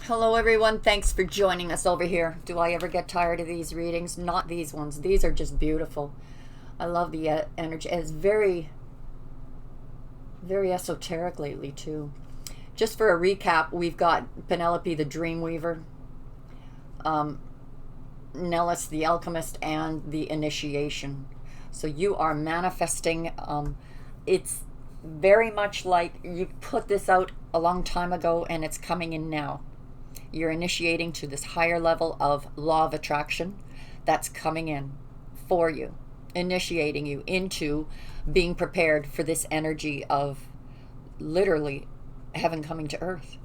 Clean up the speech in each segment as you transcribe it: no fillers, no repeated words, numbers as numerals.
Hello, everyone. Thanks for joining us over here. Do I ever get tired of these readings? Not these ones. These are just beautiful. I love the energy. It's very, very esoteric lately, too. Just for a recap, we've got Penelope the Dreamweaver, um, Nellis the Alchemist, and the Initiation. So you are manifesting. It's very much like you put this out a long time ago and it's coming in now. You're initiating to this higher level of law of attraction that's coming in for you, initiating you into being prepared for this energy of literally heaven coming to earth.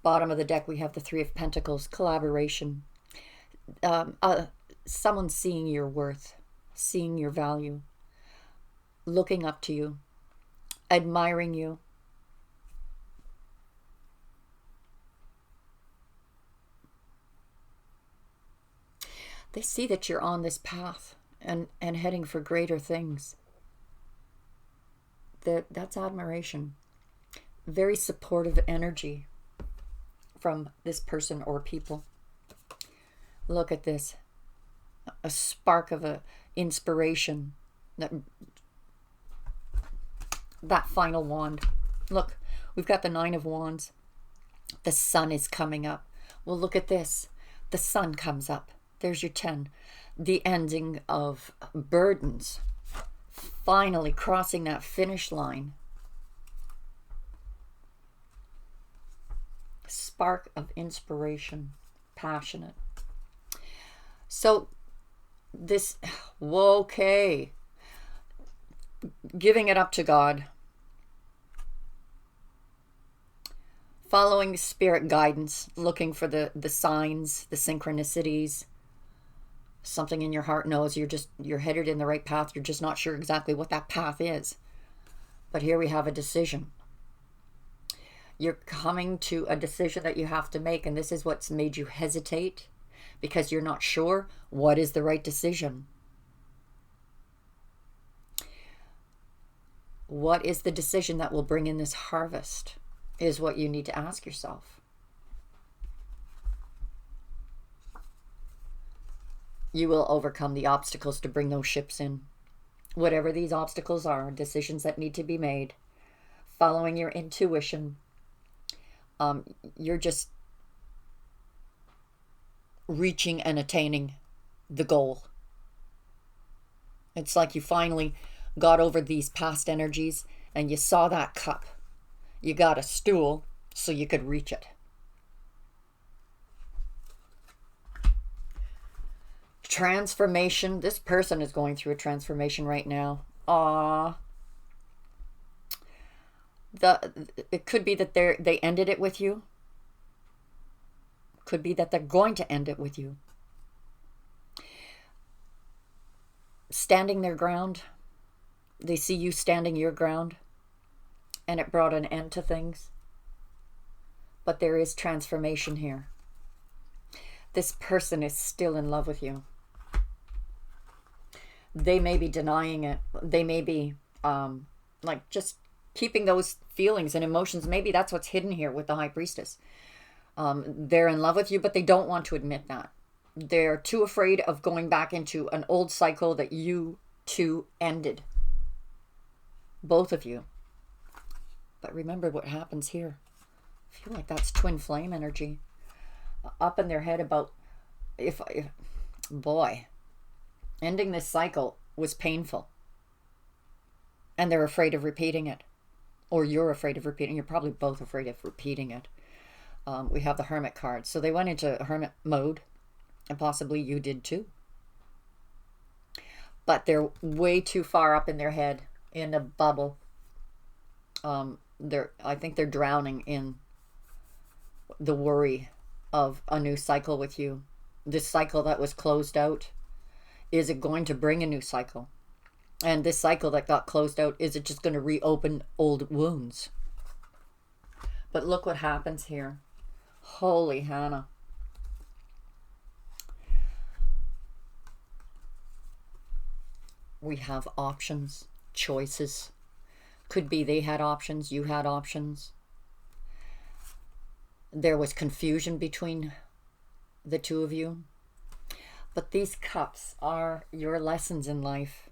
Bottom of the deck, we have the Three of Pentacles, collaboration. Someone seeing your worth, seeing your value, looking up to you, admiring you. They see that you're on this path and heading for greater things. That's admiration. Very supportive energy from this person or people. Look at this. A spark of a inspiration. That final wand. Look, we've got the Nine of Wands. The sun is coming up. Well, look at this. The sun comes up. There's your 10. The ending of burdens. Finally crossing that finish line. Spark of inspiration. Passionate. So this, okay. Giving it up to God. Following spirit guidance. Looking for the signs, the synchronicities. Something in your heart knows you're headed in the right path. You're just not sure exactly what that path is. But here we have a decision. You're coming to a decision that you have to make, and this is what's made you hesitate because you're not sure what is the right decision. What is the decision that will bring in this harvest is what you need to ask yourself. You will overcome the obstacles to bring those ships in. Whatever these obstacles are, decisions that need to be made, following your intuition, you're just reaching and attaining the goal. It's like you finally got over these past energies and you saw that cup. You got a stool so you could reach it. Transformation. This person is going through a transformation right now. It could be that they ended it with you. Could be that they're going to end it with you. Standing their ground. They see you standing your ground. And it brought an end to things. But there is transformation here. This person is still in love with you. They may be denying it. They may be like just keeping those feelings and emotions. Maybe that's what's hidden here with the High Priestess. They're in love with you, but they don't want to admit that. They're too afraid of going back into an old cycle that you two ended. Both of you. But remember what happens here. I feel like that's twin flame energy. Up in their head about if boy, ending this cycle was painful. And they're afraid of repeating it. Or you're afraid of repeating. You're probably both afraid of repeating it. We have the Hermit card. So they went into hermit mode. And possibly you did too. But they're way too far up in their head. In a bubble. I think they're drowning in the worry of a new cycle with you. This cycle that was closed out. Is it going to bring a new cycle? And this cycle that got closed out, is it just going to reopen old wounds? But look what happens here. Holy Hannah. We have options, choices. Could be they had options, you had options. There was confusion between the two of you. But these cups are your lessons in life.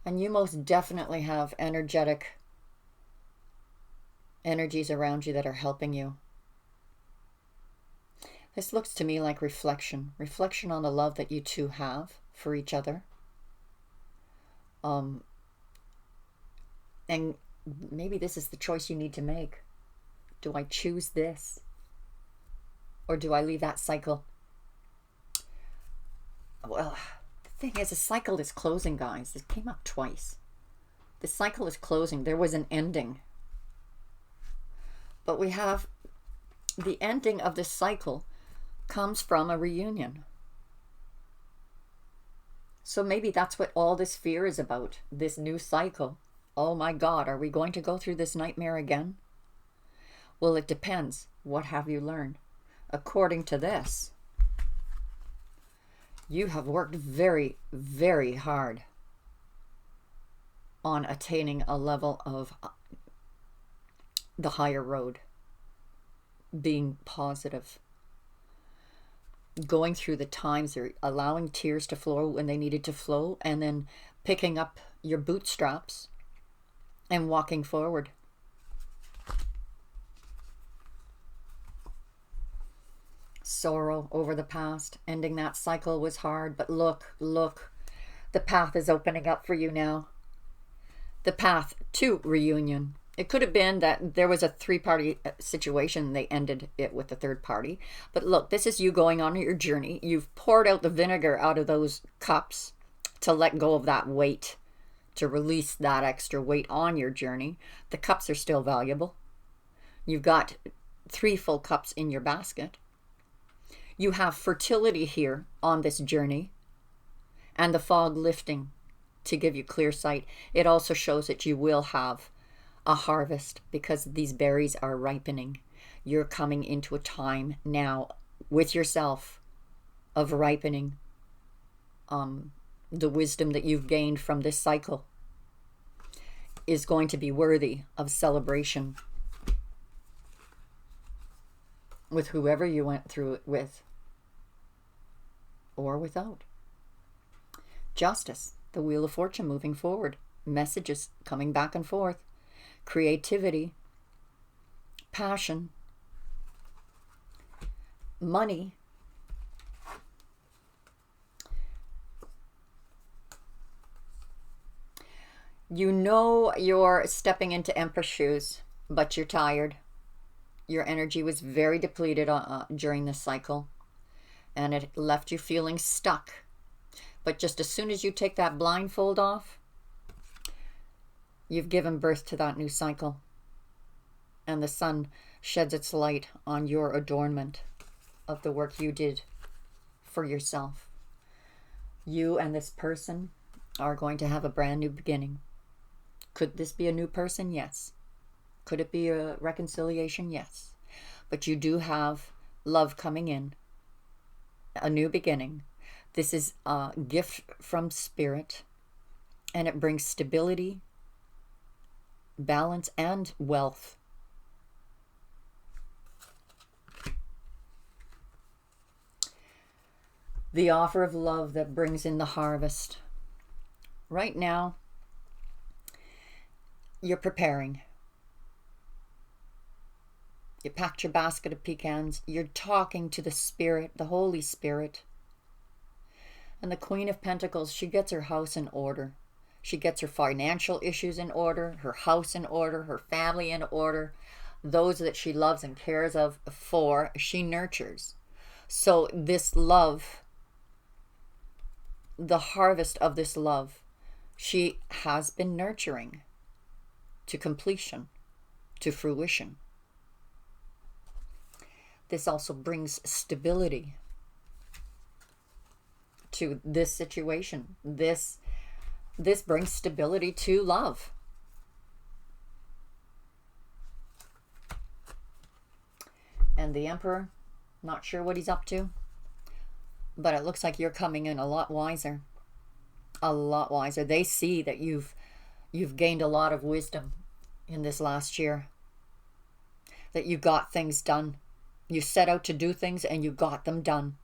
And you most definitely have energetic energies around you that are helping you. This looks to me like reflection. Reflection on the love that you two have for each other. And maybe this is the choice you need to make. Do I choose this? Or do I leave that cycle? Well, the thing is, a cycle is closing, guys. This came up twice. The cycle is closing. There was an ending. But we have the ending of this cycle comes from a reunion. So maybe that's what all this fear is about, this new cycle. Oh my God, are we going to go through this nightmare again? Well, it depends. What have you learned? According to this, you have worked very, very hard on attaining a level of the higher road, being positive, going through the times, or allowing tears to flow when they needed to flow, and then picking up your bootstraps and walking forward. Sorrow over the past, ending that cycle was hard, but look, the path is opening up for you now. The path to reunion. It could have been that there was a three-party situation. They ended it with the third party. But look, this is you going on your journey. You've poured out the vinegar out of those cups to let go of that weight, to release that extra weight on your journey. The cups are still valuable. You've got 3 full cups in your basket. You have fertility here on this journey, and the fog lifting to give you clear sight. It also shows that you will have a harvest because these berries are ripening. You're coming into a time now with yourself of ripening the wisdom that you've gained from this cycle is going to be worthy of celebration with whoever you went through it with or without. Justice, the Wheel of Fortune moving forward, messages coming back and forth, creativity, passion, money, you know you're stepping into Empress shoes, but you're tired. Your energy was very depleted during this cycle, and it left you feeling stuck. But just as soon as you take that blindfold off, you've given birth to that new cycle. And the sun sheds its light on your adornment of the work you did for yourself. You and this person are going to have a brand new beginning. Could this be a new person? Yes. Could it be a reconciliation? Yes. But you do have love coming in, a new beginning. This is a gift from Spirit, and it brings stability, balance, and wealth. The offer of love that brings in the harvest. Right now, you're preparing. You packed your basket of pecans. You're talking to the Spirit, the Holy Spirit. And the Queen of Pentacles, she gets her house in order. She gets her financial issues in order, her house in order, her family in order. Those that she loves and cares for, she nurtures. So this love, the harvest of this love, she has been nurturing to completion, to fruition. This also brings stability to this situation. This brings stability to love. And the Emperor, not sure what he's up to, but it looks like you're coming in a lot wiser. a lot wiser. They see that you've gained a lot of wisdom in this last year, that you got things done. You set out to do things and you got them done.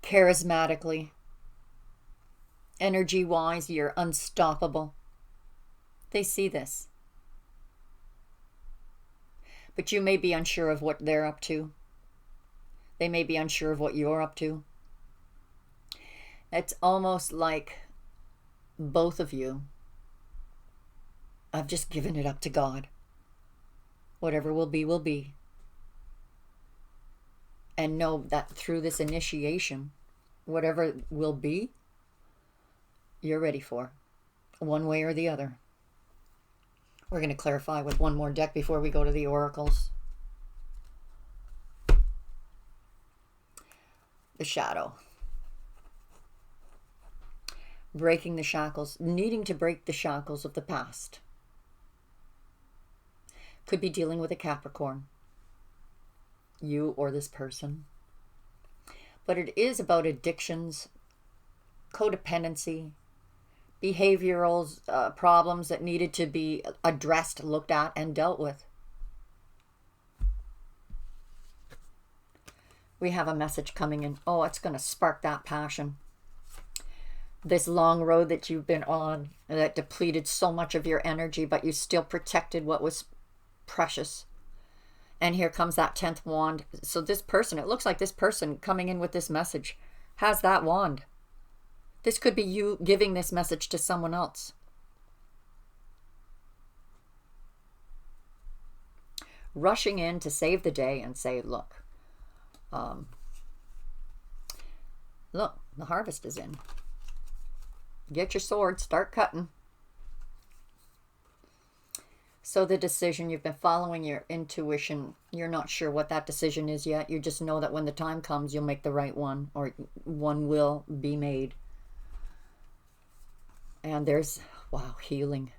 Charismatically, energy-wise, you're unstoppable. They see this. But you may be unsure of what they're up to. They may be unsure of what you're up to. It's almost like both of you have just given it up to God. Whatever will be, will be. And know that through this initiation, whatever will be, you're ready for, one way or the other. We're going to clarify with one more deck before we go to the oracles. The shadow. Breaking the shackles, needing to break the shackles of the past. Could be dealing with a Capricorn, you or this person. But it is about addictions, codependency, behavioral problems that needed to be addressed, looked at, and dealt with. We have a message coming in. Oh, it's going to spark that passion. This long road that you've been on that depleted so much of your energy, but you still protected what was precious. And here comes that 10th wand. So this person, it looks like this person coming in with this message has that wand. This could be you giving this message to someone else. Rushing in to save the day and say, look, the harvest is in. Get your sword, start cutting. So the decision, you've been following your intuition. You're not sure what that decision is yet. You just know that when the time comes, you'll make the right one, or one will be made. And there's, wow, healing.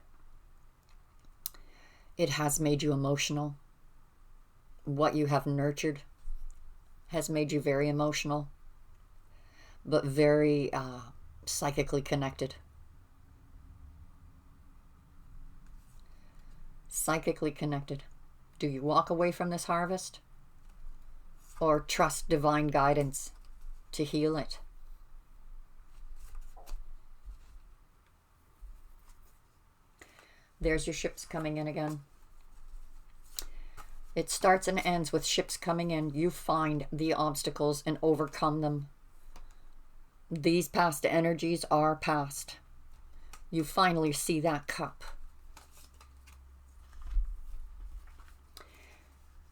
It has made you emotional. What you have nurtured has made you very emotional, but very psychically connected. Psychically connected. Do you walk away from this harvest or trust divine guidance to heal it? There's your ships coming in again. It starts and ends with ships coming in. You find the obstacles and overcome them. These past energies are past. You finally see that cup.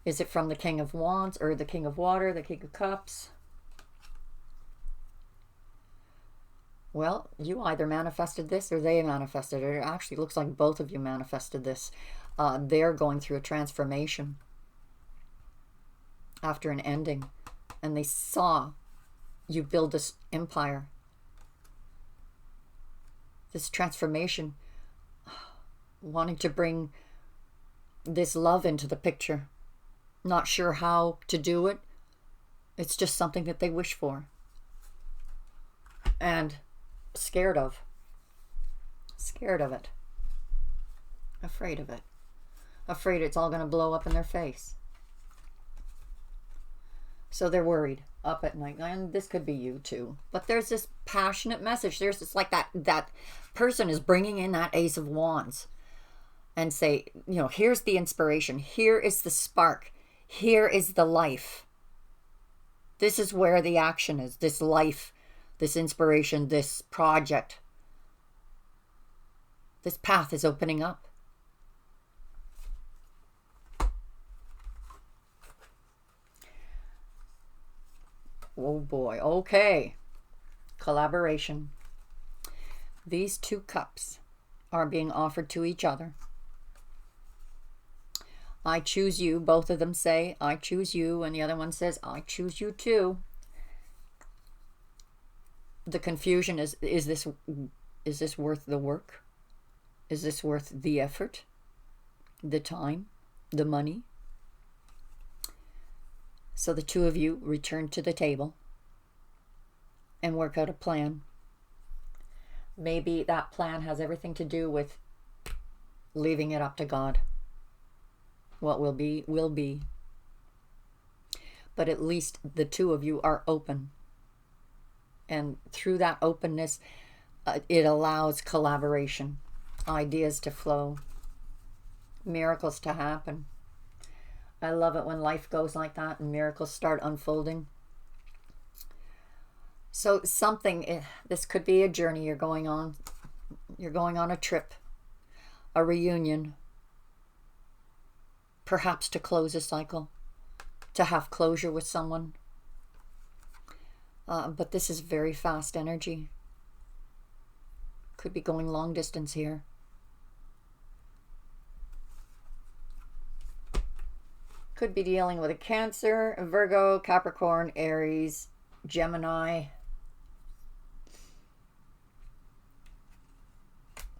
Is it from the King of Wands or the King of Water, the King of Cups? Well, you either manifested this or they manifested it. It actually looks like both of you manifested this. They're going through a transformation after an ending. And they saw you build this empire. This transformation. Wanting to bring this love into the picture. Not sure how to do it. It's just something that they wish for. And scared of. Scared of it. Afraid of it. Afraid it's all going to blow up in their face. So they're worried up at night. And this could be you too. But there's this passionate message. There's this like that person is bringing in that Ace of Wands. And say, you know, here's the inspiration. Here is the spark. Here is the life. This is where the action is. This life, this inspiration, this project. This path is opening up. Oh boy. Okay. Collaboration. These two cups are being offered to each other. I choose you. Both of them say, I choose you. And the other one says, I choose you too. The confusion is this worth the work? Is this worth the effort? The time? The money? So the two of you return to the table. and work out a plan. Maybe that plan has everything to do with leaving it up to God. What will be, will be. But at least the two of you are open. And through that openness, it allows collaboration, ideas to flow, miracles to happen. I love it when life goes like that and miracles start unfolding. So something, this could be a journey you're going on. You're going on a trip, a reunion, perhaps to close a cycle, to have closure with someone. But this is very fast energy. Could be going long distance here. Could be dealing with a Cancer, a Virgo, Capricorn, Aries, Gemini,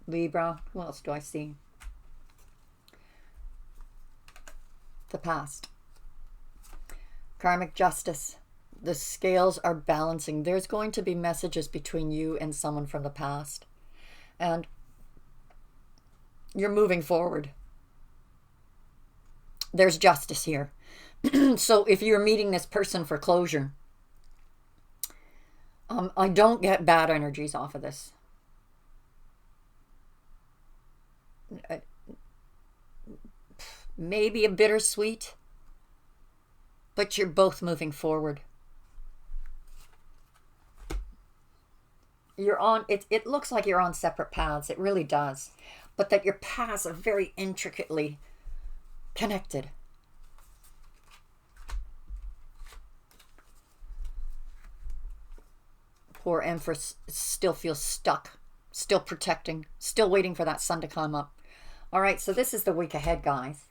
Libra. Who else do I see? The past. Karmic justice. The scales are balancing. There's going to be messages between you and someone from the past. And you're moving forward. There's justice here. So if you're meeting this person for closure, I don't get bad energies off of this. Maybe a bittersweet, but you're both moving forward. You're on, it looks like you're on separate paths. It really does. But that your paths are very intricately connected. Poor Empress still feels stuck, still protecting, still waiting for that sun to come up. All right, so this is the week ahead, guys.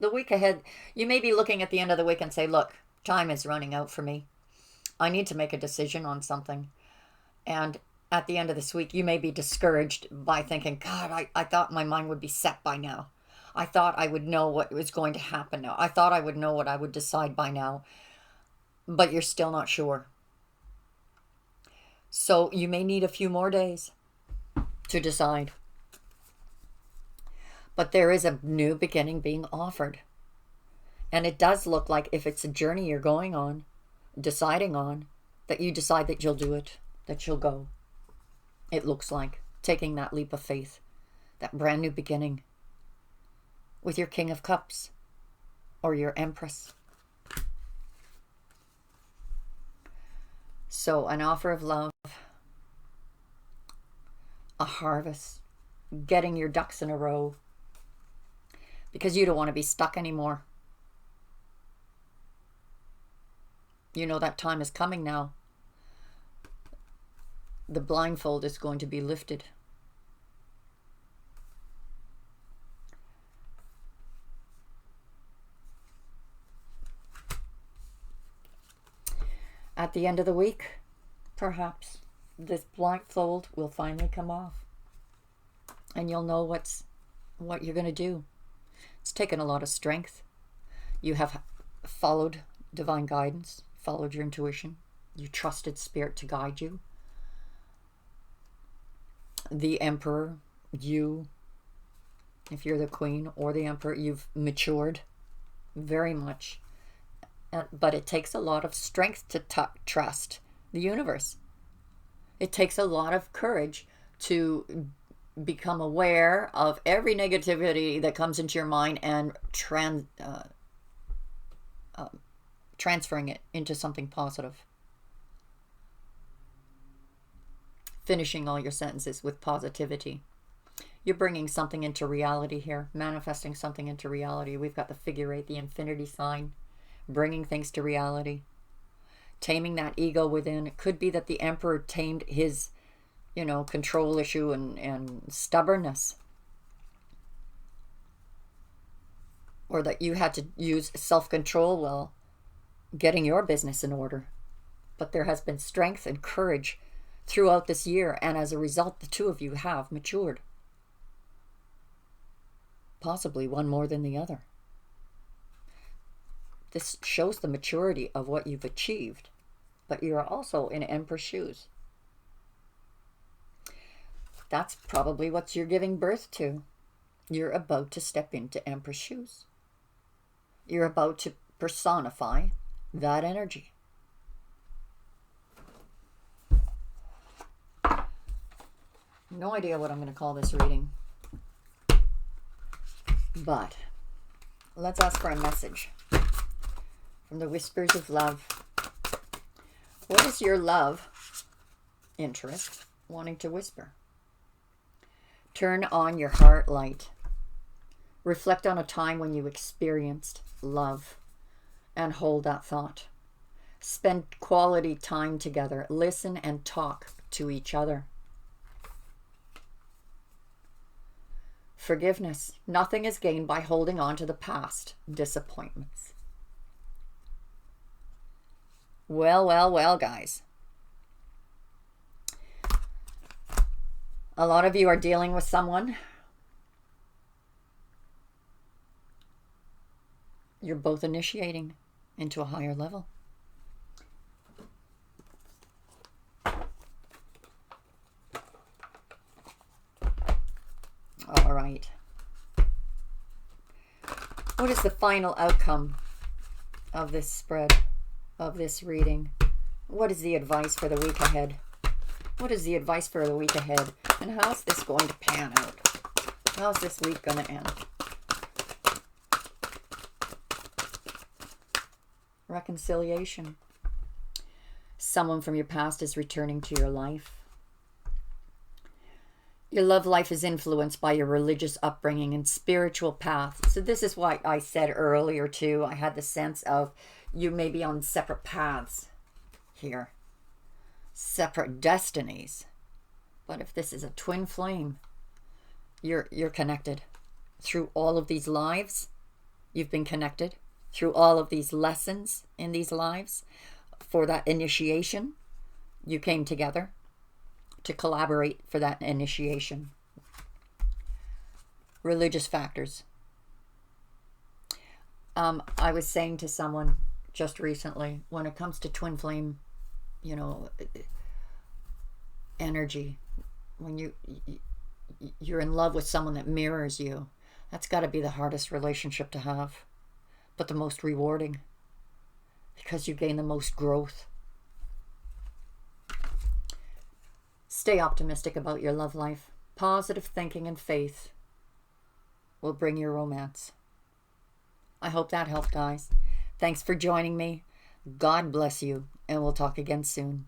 The week ahead, you may be looking at the end of the week and say, look, time is running out for me. I need to make a decision on something. And at the end of this week, you may be discouraged by thinking, God, I thought my mind would be set by now. I thought I would know what was going to happen now. I thought I would know what I would decide by now. But you're still not sure. So you may need a few more days to decide. But there is a new beginning being offered. And it does look like if it's a journey you're going on, deciding on, that you decide that you'll do it, that you'll go. It looks like taking that leap of faith, that brand new beginning with your King of Cups or your Empress. So an offer of love, a harvest, getting your ducks in a row, because you don't want to be stuck anymore. You know that time is coming now. The blindfold is going to be lifted. At the end of the week, perhaps this blindfold will finally come off. And you'll know what you're going to do. It's taken a lot of strength. You have followed divine guidance, followed your intuition. You trusted Spirit to guide you. The Emperor, you, if you're the Queen or the Emperor, you've matured very much. But it takes a lot of strength to trust the universe. It takes a lot of courage to become aware of every negativity that comes into your mind and transferring it into something positive. Finishing all your sentences with positivity. You're bringing something into reality here, manifesting something into reality. We've got the figure 8, the infinity sign, bringing things to reality. Taming that ego within. It could be that the Emperor tamed his, control issue and stubbornness. Or that you had to use self-control while getting your business in order. But there has been strength and courage throughout this year, and as a result, the two of you have matured. Possibly one more than the other. This shows the maturity of what you've achieved. but you're also in Emperor's shoes. That's probably what you're giving birth to. You're about to step into Emperor's shoes. You're about to personify that energy. No idea what I'm going to call this reading. But let's ask for a message from the Whispers of Love. What is your love interest wanting to whisper? Turn on your heart light. Reflect on a time when you experienced love and hold that thought. Spend quality time together. Listen and talk to each other. Forgiveness. Nothing is gained by holding on to the past disappointments. Well, well, well, guys. A lot of you are dealing with someone. You're both initiating into a higher level. All right. What is the final outcome of this spread, of this reading? What is the advice for the week ahead? What is the advice for the week ahead? And how's this going to pan out? How's this week going to end? Reconciliation. Someone from your past is returning to your life. Your love life is influenced by your religious upbringing and spiritual path. So this is why I said earlier too, I had the sense of you may be on separate paths here. Separate destinies. But if this is a twin flame, you're connected. Through all of these lives, you've been connected. Through all of these lessons in these lives, for that initiation, you came together to collaborate for that initiation. Religious factors. I was saying to someone just recently, when it comes to twin flame, energy, when you're in love with someone that mirrors you, that's got to be the hardest relationship to have, but the most rewarding, because you gain the most growth. Stay optimistic about your love life. Positive thinking and faith will bring your romance. I hope that helped, guys. Thanks for joining me. God bless you, and we'll talk again soon.